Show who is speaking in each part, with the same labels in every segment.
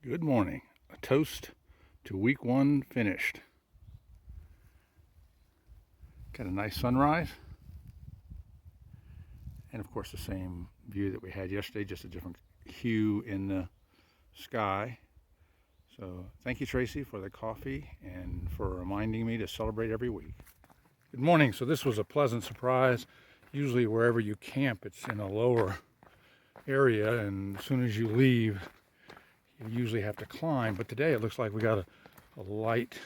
Speaker 1: Good morning. A toast to week one finished. Got a nice sunrise. And of course the same view that we had yesterday, just a different hue in the sky. So thank you, Tracy, for the coffee and for reminding me to celebrate every week. Good morning. So this was a pleasant surprise. Usually wherever you camp, it's in a lower area, and as soon as you leave, you usually have to climb. But today it looks like we got a light,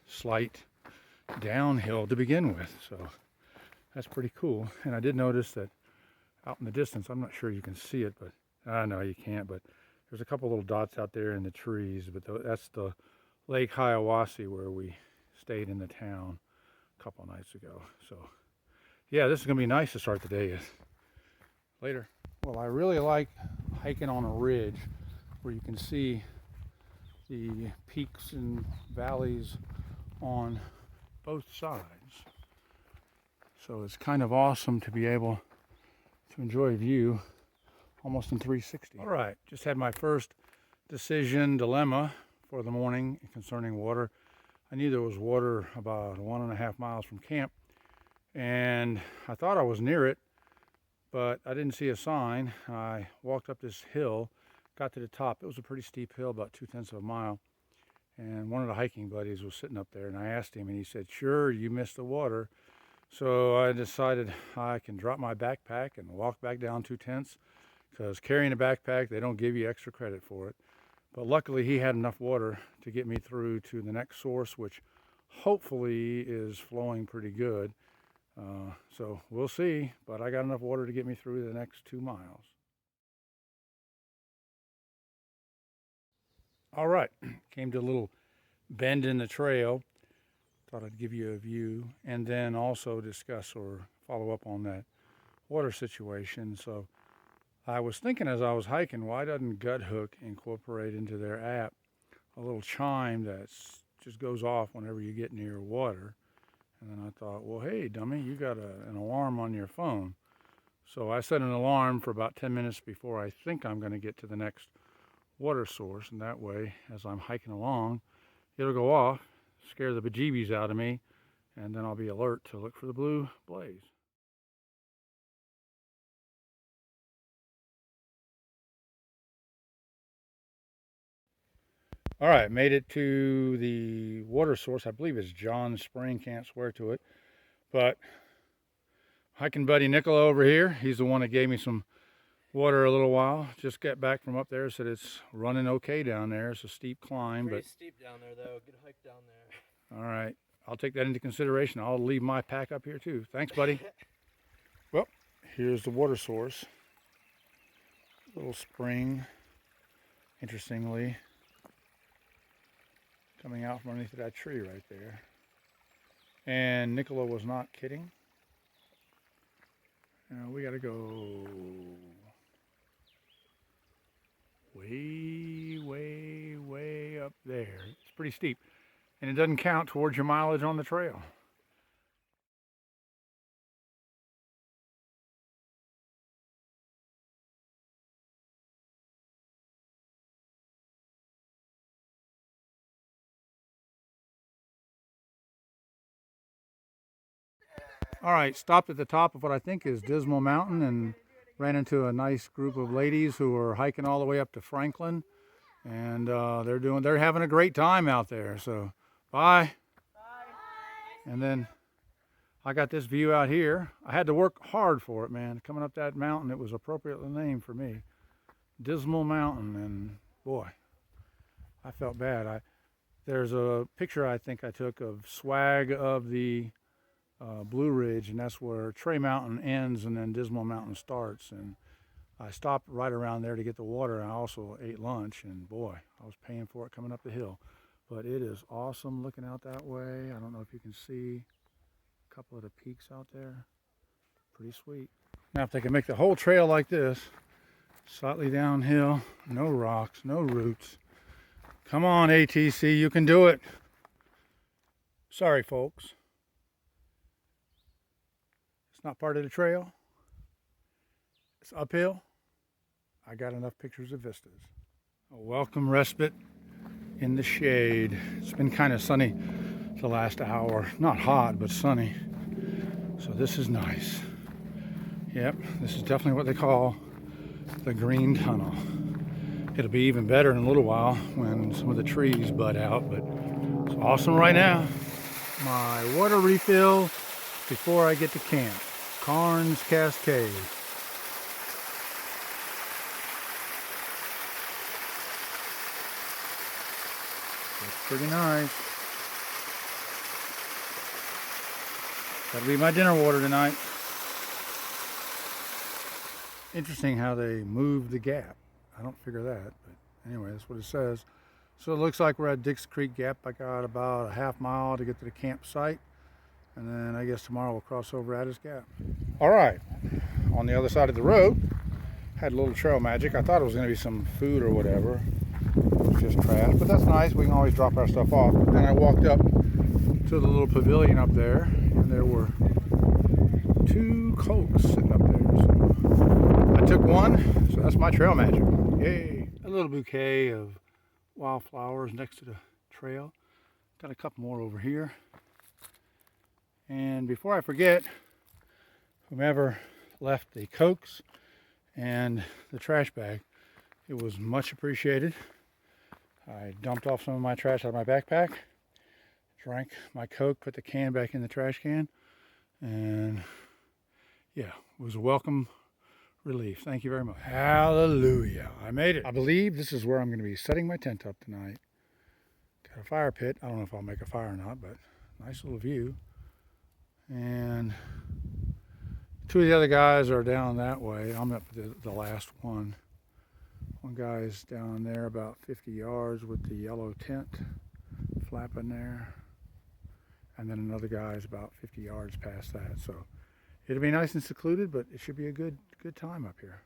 Speaker 1: slight downhill to begin with. So that's pretty cool. And I did notice that out in the distance, I'm not sure you can see it, but no, you can't. But there's a couple little dots out there in the trees. But that's the Lake Hiawassee where we stayed in the town a couple nights ago. So yeah, this is gonna be nice to start the day. Later. Well, I really like hiking on a ridge where you can see the peaks and valleys on both sides. So it's kind of awesome to be able to enjoy a view almost in 360. All right, just had my first dilemma for the morning concerning water. I knew there was water about 1.5 miles from camp, and I thought I was near it, but I didn't see a sign. I walked up this hill, got to the top. It was a pretty steep hill, about 2/10 of a mile. And one of the hiking buddies was sitting up there, and I asked him, and he said, "Sure, you missed the water." So I decided I can drop my backpack and walk back down 2/10, because carrying a backpack, they don't give you extra credit for it. But luckily he had enough water to get me through to the next source, which hopefully is flowing pretty good. So we'll see, but I got enough water to get me through the next 2 miles. All right, came to a little bend in the trail. Thought I'd give you a view and then also discuss or follow up on that water situation. So I was thinking as I was hiking, why doesn't Guthook incorporate into their app a little chime that just goes off whenever you get near water? And then I thought, well, hey, dummy, you got an alarm on your phone. So I set an alarm for about 10 minutes before I think I'm going to get to the next water source. And that way, as I'm hiking along, it'll go off, scare the bejeebies out of me, and then I'll be alert to look for the blue blaze. All right, made it to the water source. I believe it's John Spring, can't swear to it. But hiking buddy Nicola over here, he's the one that gave me some water a little while. Just got back from up there, said it's running okay down there. It's a steep climb.
Speaker 2: Pretty
Speaker 1: but
Speaker 2: steep down there though, good hike down there.
Speaker 1: All right, I'll take that into consideration. I'll leave my pack up here too. Thanks, buddy. Well, here's the water source. Little spring, interestingly, coming out from underneath that tree right there. And Nicola was not kidding. We gotta go way up there. It's pretty steep, and it doesn't count towards your mileage on the trail. All right, stopped at the top of what I think is Dismal Mountain and ran into a nice group of ladies who are hiking all the way up to Franklin, and they're having a great time out there. So bye. And then I got this view out here. I had to work hard for it, man. Coming up that mountain, it was appropriately named for me, Dismal Mountain, and boy, I felt bad. There's a picture I think I took of swag of the Blue Ridge, and that's where Trey Mountain ends and then Dismal Mountain starts. And I stopped right around there to get the water, and I also ate lunch, and boy, I was paying for it coming up the hill. But it is awesome looking out that way. I don't know if you can see a couple of the peaks out there. Pretty sweet. Now if they can make the whole trail like this, slightly downhill, no rocks, no roots. Come on, ATC, you can do it. Sorry, folks. It's not part of the trail. It's uphill. I got enough pictures of vistas. A welcome respite in the shade. It's been kind of sunny the last hour. Not hot, but sunny. So this is nice. Yep, this is definitely what they call the green tunnel. It'll be even better in a little while when some of the trees bud out, but it's awesome right now. My water refill before I get to camp. Carnes Cascade. It's pretty nice. That'll be my dinner water tonight. Interesting how they moved the gap. I don't figure that, but anyway, that's what it says. So it looks like we're at Dix Creek Gap. I got about a half mile to get to the campsite. And then I guess tomorrow we'll cross over Addis Gap. All right, on the other side of the road, had a little trail magic. I thought it was gonna be some food or whatever. It was just trash, but that's nice. We can always drop our stuff off. But then I walked up to the little pavilion up there, and there were 2 Cokes sitting up there. So I took one, so that's my trail magic. Yay! A little bouquet of wildflowers next to the trail. Got a couple more over here. And before I forget, whomever left the Cokes and the trash bag, it was much appreciated. I dumped off some of my trash out of my backpack, drank my Coke, put the can back in the trash can, and yeah, it was a welcome relief. Thank you very much. Hallelujah. I made it. I believe this is where I'm going to be setting my tent up tonight. Got a fire pit. I don't know if I'll make a fire or not, but nice little view. And 2 of the other guys are down that way. I'm up at the last one. One guy's down there about 50 yards with the yellow tent flapping there. And then another guy's about 50 yards past that. So it'll be nice and secluded, but it should be a good time up here.